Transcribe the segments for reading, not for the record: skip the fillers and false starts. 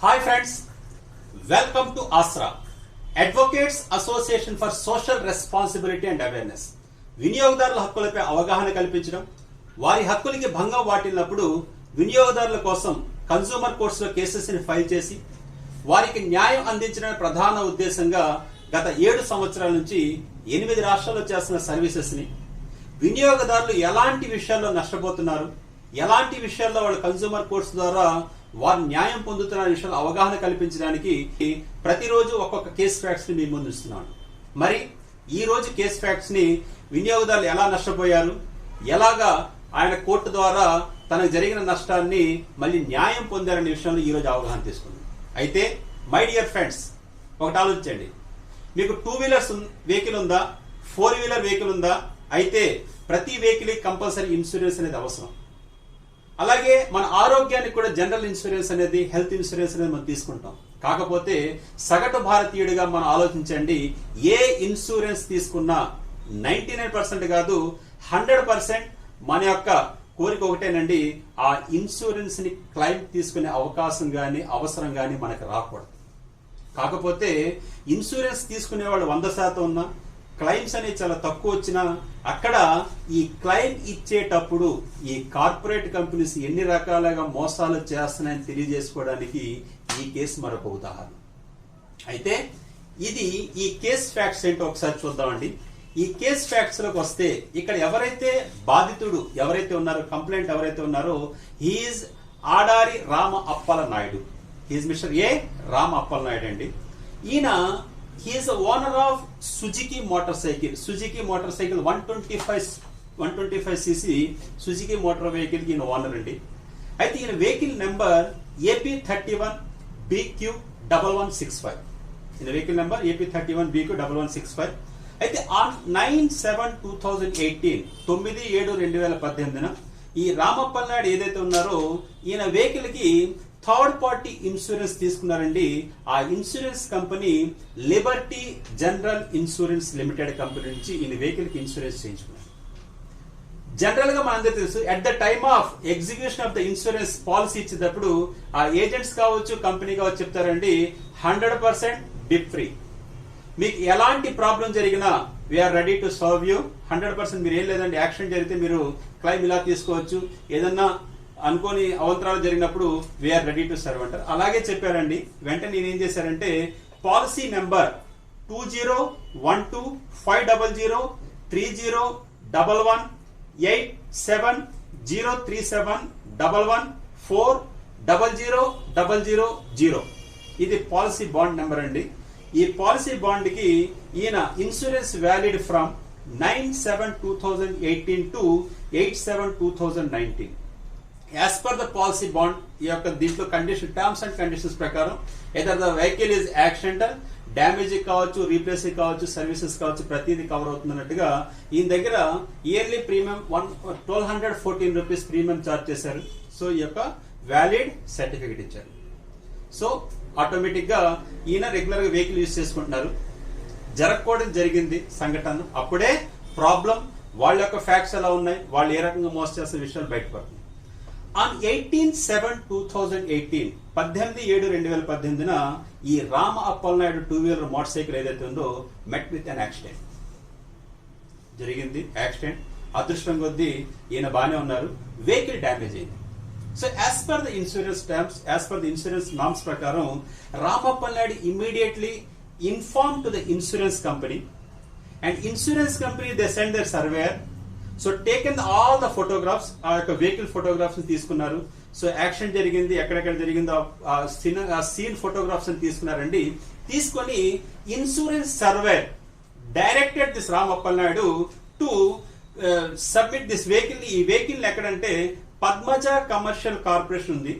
Hi friends, welcome to ASRA, Advocates Association for Social Responsibility and Awareness. వినియోగదారుల హక్కులపై అవగాహన కల్పించడం, వారి హక్కులకి భంగం వాటిల్లినప్పుడు వినియోగదారుల కోసం కన్స్యూమర్ కోర్ట్స్లో కేసెస్ని ఫైల్ చేసి వారికి న్యాయం అందించడమే ప్రధాన ఉద్దేశంగా గత 7 సంవత్సరాల నుంచి 8 రాష్ట్రాల్లో చేస్తున్న సర్వీసెస్ని వినియోగదారులు ఎలాంటి విషయాల్లో నష్టపోతున్నారు, ఎలాంటి విషయాల్లో వాళ్ళు కన్స్యూమర్ కోర్ట్స్ ద్వారా వారు న్యాయం పొందుతున్న విషయాలు అవగాహన కల్పించడానికి ప్రతిరోజు ఒక్కొక్క కేస్ ఫ్యాక్ట్స్ ని మీ ముందు ఇస్తున్నాను. మరి ఈ రోజు కేస్ ఫ్యాక్ట్స్ ని వినియోగదారులు ఎలా నష్టపోయారు, ఎలాగా ఆయన కోర్టు ద్వారా తనకు జరిగిన నష్టాన్ని మళ్ళీ న్యాయం పొందారనే విషయంలో ఈ రోజు అవగాహన తీసుకుందాం. అయితే మై డియర్ ఫ్రెండ్స్, ఒకటి ఆలోచించండి. మీకు 2 వీలర్స్ వెహికల్ ఉందా, 4 వీలర్ వెహికల్ ఉందా? అయితే ప్రతి వెహికల్ కంపల్సరీ ఇన్సూరెన్స్ అనేది అవసరం. అలాగే మన ఆరోగ్యానికి కూడా జనరల్ ఇన్సూరెన్స్ అనేది, హెల్త్ ఇన్సూరెన్స్ అనేది మనం తీసుకుంటాం. కాకపోతే సగటు భారతీయుడిగా మనం ఆలోచించండి, ఏ ఇన్సూరెన్స్ తీసుకున్నా 99% కాదు 100% మన యొక్క కోరిక ఒకటేనండి, ఆ ఇన్సూరెన్స్ ని క్లెయిమ్ తీసుకునే అవకాశం కానీ అవసరం కానీ మనకు రాకూడదు. కాకపోతే ఇన్సూరెన్స్ తీసుకునే వాళ్ళు 100% ఉన్నా, క్లెయిమ్స్ అనేవి చాలా తక్కువ వచ్చినా, అక్కడ ఈ క్లెయిమ్ ఇచ్చేటప్పుడు ఈ కార్పొరేట్ కంపెనీస్ ఎన్ని రకాలుగా మోసాలు చేస్తున్నాయని తెలియజేసుకోవడానికి ఈ కేసు మరొక ఉదాహరణ. అయితే ఇది ఈ కేస్ ఫ్యాక్ట్స్ ఏంటో ఒకసారి చూద్దామండి. ఈ కేస్ ఫ్యాక్ట్స్ లోకి వస్తే ఇక్కడ ఎవరైతే బాధితుడు ఎవరైతే ఉన్నారో, కంప్లైంట్ ఎవరైతే ఉన్నారో, he is Adari Rama Appala Naidu. He is mister A Rama Appala Naidu అండి. ఈయన he is owner of Suzuki motorcycle. Suzuki motorcycle 125 cc Suzuki motor vehicle ఈయన ఓనర్ అండి. అయితే ఈయన వెహికల్ నెంబర్ AP31BQ1165. ఈయన వెహికల్ నెంబర్ AP31BQ1165. అయితే ఆన్ 9/7/2018 9/7/2018 ఈ రామప్పల్ నాయుడు ఏదైతే ఉన్నారో ఈయన వెహికల్ కి థర్డ్ పార్టీ ఇన్సూరెన్స్ తీసుకున్నారండి. ఆ insurance company Liberty General Insurance limited company నుంచి ఈయన వెహికల్ కి ఇన్సూరెన్స్ చేయించుకున్నారు. జనరల్ గా మనందరూ తెలుసు, at the time of execution of the insurance policy ఇచ్చేటప్పుడు ఆ ఏజెంట్స్ కావచ్చు, కంపెనీ కావచ్చు, చెప్తారండి 100% బిట్ ఫ్రీ. మీకు ఎలాంటి ప్రాబ్లం జరిగినా we are ready to serve you. 100% మీరు ఏం లేదండి, యాక్సిడెంట్ జరిగితే మీరు క్లెయిమ్ ఇలా తీసుకోవచ్చు, ఏదన్నా అనుకోని అవంతరాలు జరిగినప్పుడు వీఆర్ రెడీ టు సర్వ్ అంటారు. అలాగే చెప్పారండి. వెంటనే నేను ఏం చేశారంటే పాలసీ నెంబర్ 2012-500-307-11-400-000. ఇది పాలసీ బాండ్ నెంబర్ అండి. ఈ పాలసీ బాండ్ కి ఈయన insurance valid from 9/7/2018 to 8/7/2019. As per the policy bond ఈ యొక్క దీంట్లో కండిషన్, టర్మ్స్ అండ్ కండిషన్స్ ప్రకారం either the vehicle is accidental, damage కావచ్చు, రీప్లేస్ కావచ్చు, సర్వీసెస్ కావచ్చు, ప్రతిదీ కవర్ అవుతున్నట్టుగా ఈయన దగ్గర yearly premium 1214 rupees premium charge చేశారు. సో ఈ యొక్క వ్యాలిడ్ సర్టిఫికేట్ ఇచ్చారు. సో ఆటోమేటిక్ గా ఈయన రెగ్యులర్ గా వెహికల్ యూజ్ చేసుకుంటున్నారు. జరగకూడదు జరిగింది సంఘటన, అప్పుడే ప్రాబ్లం, వాళ్ళ యొక్క ఫ్యాక్ట్స్ ఎలా ఉన్నాయి, వాళ్ళు ఏ రకంగా మోసం చేస్తున్న విషయాలు బయటపడుతుంది. ఆన్ 18/7/2018 18/7/2018 ఈ Rama Appal Naidu 2 wheeler motor cycle ఏదైతే ఉందో మెట్ విత్ అన్ యాక్సిడెంట్ జరిగింది. యాక్సిడెంట్ అదృష్టం కొద్దీ ఈయన బాగానే ఉన్నారు, వెహికల్ డ్యామేజ్ అయింది. So as per the insurance terms, as per the insurance norms ప్రకారం Ramappal Naidu immediately inform to the insurance company, and insurance company they send their surveyor. So taken all the photographs, ఆ యొక్క vehicle photographs తీసుకున్నారు. So accident జరిగింది, ఎక్కడెక్కడ జరిగిందో scene photographs తీసుకున్నారండి. తీసుకొని insurance surveyor directed this Ramappal Naidu to submit this vehicle. ఈ vehicle ఎక్కడంటే పద్మజ కమర్షియల్ కార్పొరేషన్ ఉంది,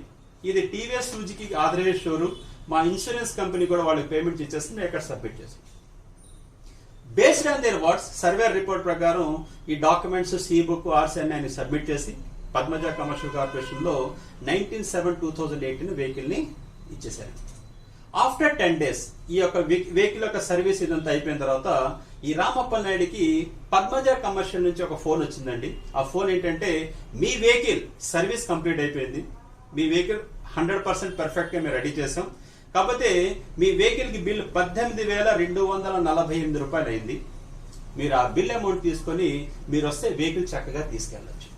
ఇది టీవీఎస్ సుజుకి ఆథరైజ్డ్ షోరూమ్. మా ఇన్సూరెన్స్ కంపెనీ కూడా వాళ్ళకి పేమెంట్ ఇచ్చేస్తుంది, ఎక్కడ సబ్మిట్ చేస్తుంది. Based on their words, surveyor report ప్రకారం ఈ డాక్యుమెంట్స్, సి బుక్, ఆర్సీ అన్ని సబ్మిట్ చేసి పద్మజ కమర్షియల్ కార్పొరేషన్ లో 19/7/2018 వెహికల్ ని ఇచ్చేశారు. ఆఫ్టర్ 10 days ఈ యొక్క వెహికల్ యొక్క సర్వీస్ ఇదంతా అయిపోయిన తర్వాత ఈ రామప్పల్ నాయుడికి పద్మజ కమర్షియల్ నుంచి ఒక ఫోన్ వచ్చిందండి. ఆ ఫోన్ ఏంటంటే, మీ వెహికల్ సర్వీస్ కంప్లీట్ అయిపోయింది, మీ వెహికల్ 100% పర్ఫెక్ట్గా మేము రెడీ చేసాం. కాకపోతే మీ వెహికల్కి బిల్ 18,248 రూపాయలు అయింది. మీరు ఆ బిల్ అమౌంట్ తీసుకొని మీరు వస్తే వెహికల్ చక్కగా తీసుకెళ్ళచ్చు.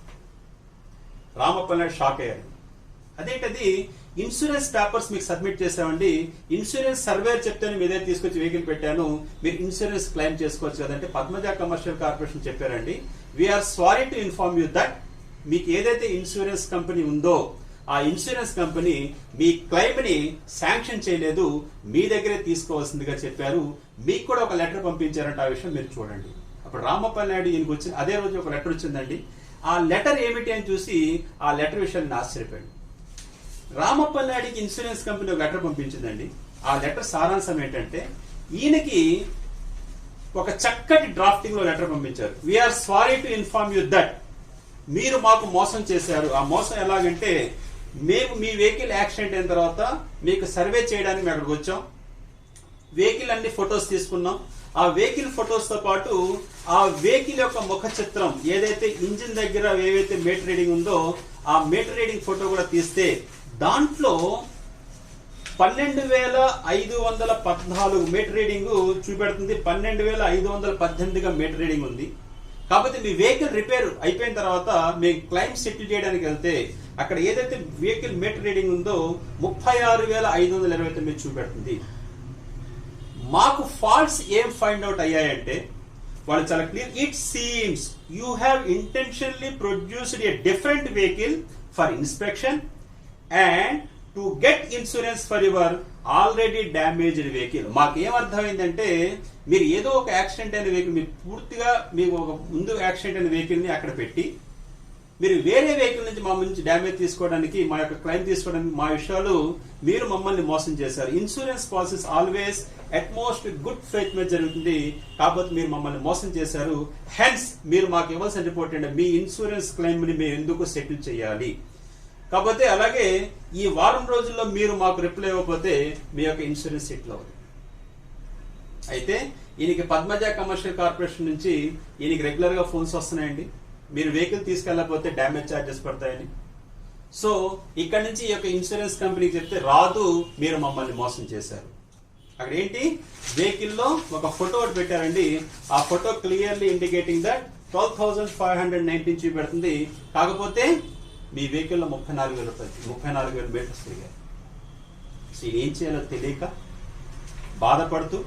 రామప్ప నాయుడు షాక్ అయ్యారు. అదేంటది, ఇన్సూరెన్స్ పేపర్స్ మీకు సబ్మిట్ చేసామండి, ఇన్సూరెన్స్ సర్వేర్ చెప్తేనే మీ దగ్గర తీసుకొచ్చి వెహికల్ పెట్టాను, మీరు ఇన్సూరెన్స్ క్లెయిమ్ చేసుకోవచ్చు కదంటే పద్మజ కమర్షియల్ కార్పొరేషన్ చెప్పారండి, we are sorry to inform you that మీకు ఏదైతే ఇన్సూరెన్స్ కంపెనీ ఉందో ఆ ఇన్సూరెన్స్ కంపెనీ మీ క్లెయిమ్ ని శాంక్షన్ చేయలేదు, మీ దగ్గరే తీసుకోవాల్సిందిగా చెప్పారు. మీకు కూడా ఒక లెటర్ పంపించారంట, ఆ విషయం మీరు చూడండి. అప్పుడు రామప్ప నాయుడు ఈయనకు వచ్చింది, అదే రోజు ఒక లెటర్ వచ్చిందండి. ఆ లెటర్ ఏమిటి అని చూసి ఆ లెటర్ విషయాన్ని ఆశ్చర్యపోయాడు. రామప్ప నాయుడికి ఇన్సూరెన్స్ కంపెనీ ఒక లెటర్ పంపించిందండి. ఆ లెటర్ సారాంశం ఏంటంటే, ఈయనకి ఒక చక్కటి డ్రాఫ్టింగ్ లో లెటర్ పంపించారు. We are sorry to inform you that మీరు మాకు మోసం చేశారు. ఆ మోసం ఎలాగంటే, మేము మీ వెహికల్ యాక్సిడెంట్ అయిన తర్వాత మీకు సర్వే చేయడానికి మేము అక్కడికి వచ్చాం, వెహికల్ అన్ని ఫొటోస్ తీసుకున్నాం. ఆ వెహికల్ ఫొటోస్ తో పాటు ఆ వెహికల్ యొక్క ముఖ చిత్రం ఏదైతే ఇంజిన్ దగ్గర ఏవైతే మీటర్ రీడింగ్ ఉందో ఆ మీటర్ రీడింగ్ ఫోటో కూడా తీస్తే దాంట్లో 12,514 మీటర్ రీడింగ్ చూపెడుతుంది, 12,518గా మీటర్ రీడింగ్ ఉంది. కాకపోతే మీ వెహికల్ రిపేర్ అయిపోయిన తర్వాత మేము క్లైమ్ సెటిల్ చేయడానికి వెళ్తే అక్కడ ఏదైతే వెహికల్ మీటర్ రీడింగ్ ఉందో 36,529 చూపెడుతుంది. మాకు ఫాల్ట్స్ ఏం ఫైండ్ అవుట్ అయ్యాయంటే వాళ్ళు చాలా clear, it seems you have intentionally produced a different vehicle for inspection and to get insurance for your already damaged vehicle. మాకు ఏమర్థమైందంటే, మీరు ఏదో ఒక యాక్సిడెంట్ అయిన వెహికల్, మీరు పూర్తిగా మీకు ఒక ముందు యాక్సిడెంట్ అయిన వెహికల్ ని అక్కడ పెట్టి మీరు వేరే వెహికల్ నుంచి మా నుంచి డ్యామేజ్ తీసుకోవడానికి, మా యొక్క క్లెయిమ్ తీసుకోవడానికి మా విషయాలు మీరు మమ్మల్ని మోసం చేశారు. Insurance policies always utmost good faith మీద జరుగుతుంది, కాకపోతే మీరు మమ్మల్ని మోసం చేశారు. హెన్స్ మీరు మాకు ఇవ్వాల్సిన రిపోర్ట్ ఏంటంటే, మీ ఇన్సూరెన్స్ క్లెయిమ్ ని మేము ఎందుకు సెటిల్ చేయాలి. కాకపోతే అలాగే ఈ వారం రోజుల్లో మీరు మాకు రిప్లై ఇవ్వకపోతే మీ యొక్క ఇన్సూరెన్స్ సెటిల్ అవ్వదు. అయితే ఈయనకి పద్మజ కమర్షియల్ కార్పొరేషన్ నుంచి ఈయనకి రెగ్యులర్ గా ఫోన్స్ వస్తున్నాయండి, మీరు వెహికల్ తీసుకెళ్ళకపోతే డ్యామేజ్ ఛార్జెస్ పడతాయని. సో ఇక్కడ నుంచి ఈ యొక్క ఇన్సూరెన్స్ కంపెనీకి చెప్తే రాదు, మీరు మమ్మల్ని మోసం చేశారు. అక్కడ ఏంటి, వెహికల్ లో ఒక ఫోటో పెట్టారండి, ఆ ఫోటో క్లియర్లీ ఇండికేటింగ్ దట్ 12,519 చూపెడుతుంది. కాకపోతే మీ వెహికల్లో 34,000 రూపాయలు, 34,000 మీటర్స్ తిరిగారు. సో ఏం చేయాలో తెలియక బాధపడుతూ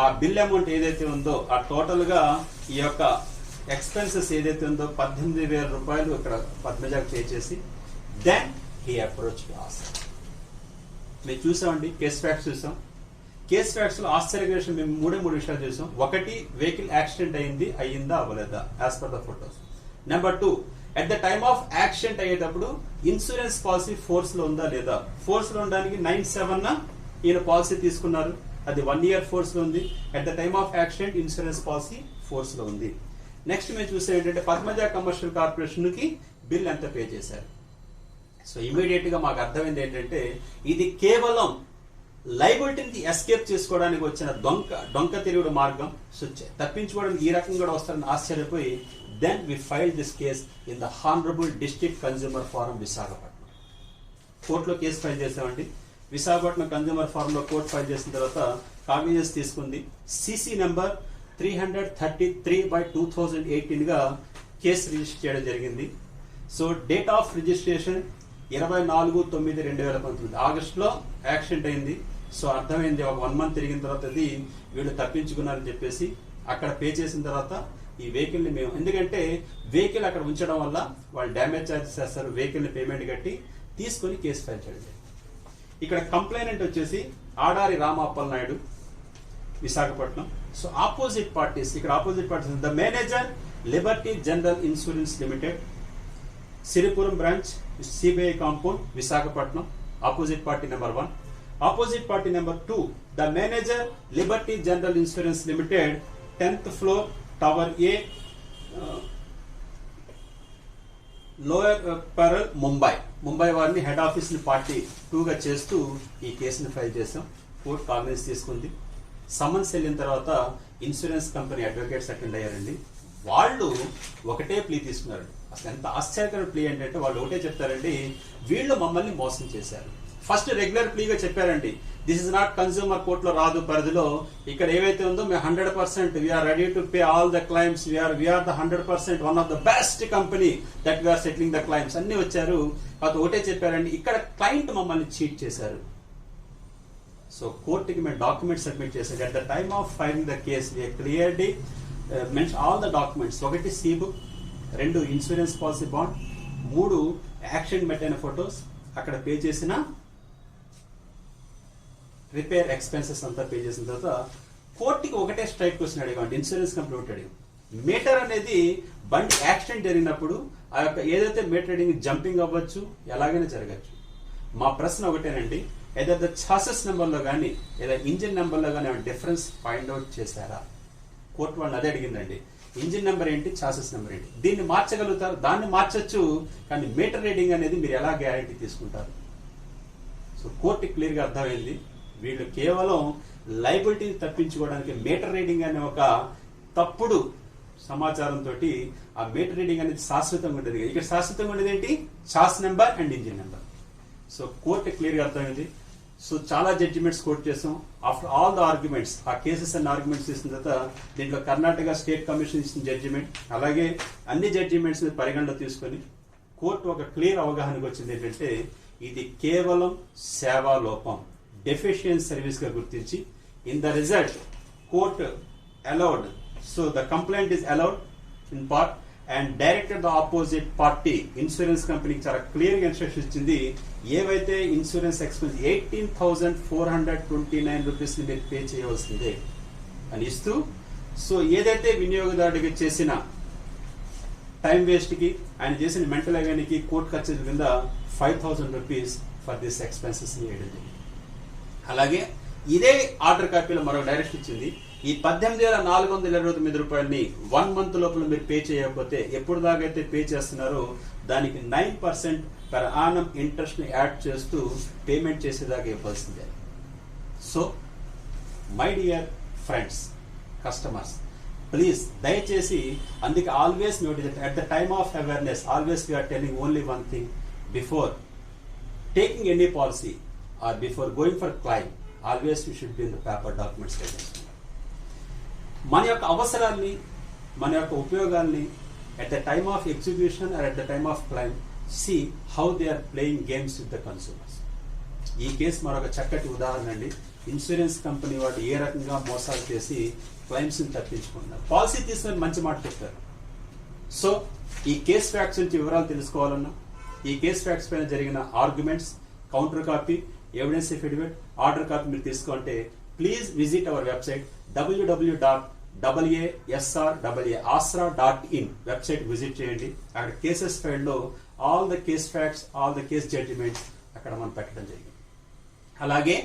ఆ బిల్ అమౌంట్ ఏదైతే ఉందో ఆ టోటల్ గా ఈ యొక్క ఎక్స్పెన్సెస్ ఏదైతే ఉందో 18,000 రూపాయలు ఇక్కడ పద్మజాకు పే చేసి దెన్ హీ అప్రోచ్ ఆస్. మేము చూసామండి, కేస్ ఫ్యాక్ట్స్ చూసాం. కేస్ ఫ్యాక్ట్స్ లో ఆశ్చర్య విషయం మేము మూడు విషయాలు చూసాం. ఒకటి, వెహికల్ యాక్సిడెంట్ అయ్యిందా అవ్వలేదా as per the photos. Number 2, at the time of accident అయ్యేటప్పుడు ఇన్సూరెన్స్ పాలసీ ఫోర్స్ లో ఉందా లేదా. ఫోర్స్ లో ఉండడానికి 9/7 ఈయన పాలసీ తీసుకున్నారు, అది 1 year ఫోర్స్ లో ఉంది. At the time of accident insurance policy force లో ఉంది. నెక్స్ట్ మేము చూసే ఏంటంటే, పద్మజ కమర్షియల్ కార్పొరేషన్ కి బిల్ ఎంత పే చేశారు. సో ఇమీడియట్ గా మాకు అర్థమైంది ఏంటంటే, ఇది కేవలం లైబిలిటీని ఎస్కేప్ చేసుకోవడానికి వచ్చిన డొంక తిరుగుడు మార్గం. సో తప్పించుకోవడానికి ఈ రకంగా కూడా వస్తారని ఆశ్చర్యపోయి then we file this case in the honourable district consumer forum Visakhapatnam. కోర్టులో కేసు ఫైల్ చేసామండి. విశాఖపట్నం కన్స్యూమర్ ఫోరం లో కోర్టు ఫైల్ చేసిన తర్వాత కాగ్నిజెన్స్ తీసుకుంది. సిసి నెంబర్ 333/2018 గా కేసు రిజిస్టర్ చేయడం జరిగింది. సో డేట్ ఆఫ్ రిజిస్ట్రేషన్ 24/9/2019 ఆగస్టులో యాక్సిడెంట్ అయింది. సో అర్థమైంది, ఒక 1 month తిరిగిన తర్వాత అది వీళ్ళు తప్పించుకున్నారని చెప్పేసి అక్కడ పే చేసిన తర్వాత ఈ వెహికల్ ని మేము, ఎందుకంటే వెహికల్ అక్కడ ఉంచడం వల్ల వాళ్ళు డ్యామేజ్ ఛార్జెస్ చేస్తారు, వెహికల్ ని పేమెంట్ కట్టి తీసుకొని కేసు ఫైల్ చేయడం. ఇక్కడ కంప్లైనెంట్ వచ్చేసి Adari Ramappal Naidu, Visakhapatnam. So opposite parties, ఇక్కడ opposite parties the manager Liberty General Insurance Limited, Siripuram branch, CBI compound, Visakhapatnam. Opposite party number 1. Opposite party number 2 the manager Liberty General Insurance Limited, 10th floor, tower A, Lower Parel, Mumbai వారిని head office ని party 2 గా చేస్తూ ఈ కేసుని file చేసాం. Court cognizance తీసుకుంది. Summons వెళ్ళిన తర్వాత ఇన్సూరెన్స్ కంపెనీ అడ్వకేట్స్ అటెండ్ అయ్యారండి. వాళ్ళు ఒకటే ప్లీ తీసుకున్నారు. అసలు ఎంత ఆశ్చర్యకర ప్లీ ఏంటంటే వాళ్ళు ఒకటే చెప్తారండి, వీళ్ళు మమ్మల్ని మోసం చేశారు. ఫస్ట్ రెగ్యులర్ ప్లీగా చెప్పారండి, దిస్ ఇస్ నాట్ కన్స్యూమర్ కోర్టులో రాదు పరిధిలో, ఇక్కడ ఏవైతే ఉందో మేము 100% we are ready to pay all the claims, we are the 100% one of the best company that we are settling the claims అన్ని వచ్చారు. అది ఒకటే చెప్పారండి, ఇక్కడ క్లయింట్ మమ్మల్ని చీట్ చేశారు. సో కోర్టుకి మేము డాక్యుమెంట్ సబ్మిట్ చేసాం. At the time of filing the case we clearly mention all the documents. 1 C book, 2 insurance policy bond, 3 action మెట్టైన ఫొటోస్, అక్కడ పే చేసిన రిపేర్ ఎక్స్పెన్సెస్ అంతా పే చేసిన తర్వాత కోర్టుకి ఒకటే స్ట్రైట్ క్వశ్చన్ అడిగామండి. ఇన్సూరెన్స్ కంపెనీ ఒకటి అడిగాం, మీటర్ అనేది బండి యాక్సిడెంట్ జరిగినప్పుడు ఆ యొక్క ఏదైతే మీటర్ రీడింగ్ జంపింగ్ అవ్వచ్చు, ఎలాగైనా జరగచ్చు. మా ప్రశ్న ఒకటేనండి, ఏదైతే ఛాసెస్ నెంబర్లో కానీ లేదా ఇంజిన్ నెంబర్లో కానీ డిఫరెన్స్ ఫైండ్ అవుట్ చేశారా? కోర్టు వాళ్ళని అదే అడిగిందండి. ఇంజిన్ నెంబర్ ఏంటి, ఛాసెస్ నెంబర్ ఏంటి, దీన్ని మార్చగలుగుతారు, దాన్ని మార్చచ్చు, కానీ మీటర్ రీడింగ్ అనేది మీరు ఎలా గ్యారంటీ తీసుకుంటారు? సో కోర్టు క్లియర్గా అర్థమైంది, వీళ్ళు కేవలం లైబిలిటీని తప్పించుకోవడానికి మీటర్ రీడింగ్ అనే ఒక తప్పుడు సమాచారంతో ఆ మీటర్ రీడింగ్ అనేది శాశ్వతంగా ఉండేది. ఇక్కడ శాశ్వతంగా ఉండేది ఏంటి, chassis number and engine number. So court క్లియర్గా అర్థమైంది. సో చాలా జడ్జిమెంట్స్ కోర్టు చేసాం. ఆఫ్టర్ ఆల్ ద ఆర్గ్యుమెంట్స్, ఆ కేసెస్ అండ్ ఆర్గ్యుమెంట్స్ చేసిన తర్వాత దీంట్లో కర్ణాటక స్టేట్ కమిషన్ ఇచ్చిన జడ్జిమెంట్, అలాగే అన్ని జడ్జిమెంట్స్ పరిగణలో తీసుకొని కోర్టు ఒక క్లియర్ అవగాహనకు వచ్చింది ఏంటంటే ఇది కేవలం సేవా లోపం, డెఫిషియన్స్ సర్వీస్ గా గుర్తించి in the result court allowed, so the complaint is allowed in part and directed the opposite party, insurance కంపెనీకి చాలా క్లియర్ గా ఇన్స్ట్రక్షన్ ఇచ్చింది, ఏవైతే ఇన్సూరెన్స్ ఎక్స్పెన్స్ 18,429 రూపీస్ ని మీరు పే చేయవలసిందే అని ఇస్తూ, సో ఏదైతే వినియోగదారుడికి చేసిన టైం వేస్ట్ కి ఆయన చేసిన మెంటల్ అగైన్కి కోర్టు ఖర్చుల కింద 5,000 రూపీస్ ఫర్ దిస్ ఎక్స్పెన్సెస్ ని వేయడం జరిగింది. అలాగే ఇదే ఆర్డర్ కాపీలో మరొక డైరెక్షన్ ఇచ్చింది, ఈ 18,429 రూపాయలని 1 మంత్ లోపల మీరు పే చేయకపోతే, ఎప్పుడు దాకైతే పే చేస్తున్నారో దానికి 9% పర్ ఆనం ఇంట్రెస్ట్ ని యాడ్ చేస్తూ పేమెంట్ చేసేదాకా ఇవ్వాల్సిందే. So my dear friends, customers, please దయచేసి, అందుకే always at the time of awareness always we are telling only one thing, before taking any policy or before going for claim, always you should be in the paper documents. మన యొక్క అవసరాల్ని, మన యొక్క ఉపయోగాల్ని at the time of execution or at the time of claim, see how they are playing games with the consumers. ఈ case మరొక చక్కటి ఉదాహరణ అండి. Insurance company వాళ్ళు ఏ రకంగా మోసాలు చేసి క్లైమ్స్ ని తప్పించుకుంటున్నారు. పాలసీ తీసుకుని మంచి మాట చెప్తారు. సో ఈ కేస్ ఫ్యాక్ట్స్ నుంచి వివరాలు తెలుసుకోవాలన్నా, ఈ కేస్ ఫ్యాక్ట్స్ పైన జరిగిన arguments, counter copy, evidence affidavit, order copy మీరు తీసుకుంటే please visit our website www.asra.in website visit చేయండి. అక్కడ కేసెస్ ఫైల్ లో all the case facts, all the case judgments అక్కడ మనం పెట్టడం జరిగింది. అలాగే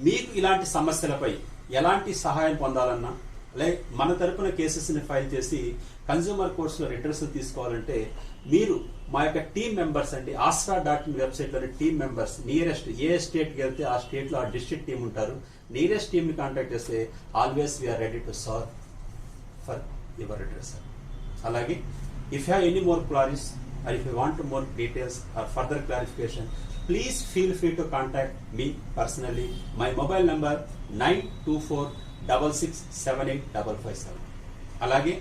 మీకు ఇలాంటి సమస్యలపై ఎలాంటి సహాయం పొందాలన్నా, అలాగే మన తరపున కేసెస్ ని ఫైల్ చేసి కన్స్యూమర్ కోర్ట్స్ లో రిడ్రెసల్ తీసుకోవాలంటే మీరు మా యొక్క టీమ్ మెంబర్స్ అండి, asra.in వెబ్సైట్ లోని టీమ్ మెంబర్స్, నియరెస్ట్ ఏ స్టేట్ కి వెళ్తే ఆ స్టేట్ లో ఆ డిస్ట్రిక్ట్ టీమ్ ఉంటారు, నియరెస్ట్ టీమ్ ని కాంటాక్ట్ చేస్తే always we are ready to serve for your redressal. అలాగే if you have any more queries or if you want more details or further clarification, please feel free to contact me personally. My mobile number 9246678557. అలాగే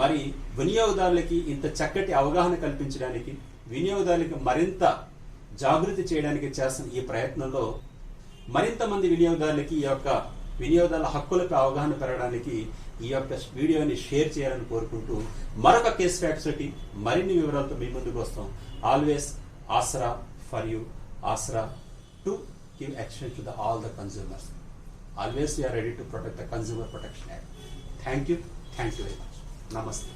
మరి వినియోగదారులకి ఇంత చక్కటి అవగాహన కల్పించడానికి, వినియోగదారులకి మరింత జాగృతి చేయడానికి చేస్తున్న ఈ ప్రయత్నంలో మరింత మంది వినియోగదారులకి ఈ యొక్క వినియోగదారుల హక్కులపై అవగాహన పెరగడానికి ఈ యొక్క వీడియోని షేర్ చేయాలని కోరుకుంటూ మరొక కేస్ ఫ్యాక్ట్స్ తోటి మరిన్ని వివరాలతో మీ ముందుకు వస్తాం. Always Asara for you, Asara to give action to all the consumers. Always we are ready to protect the consumer protection act. Thank you very much. నమస్తే.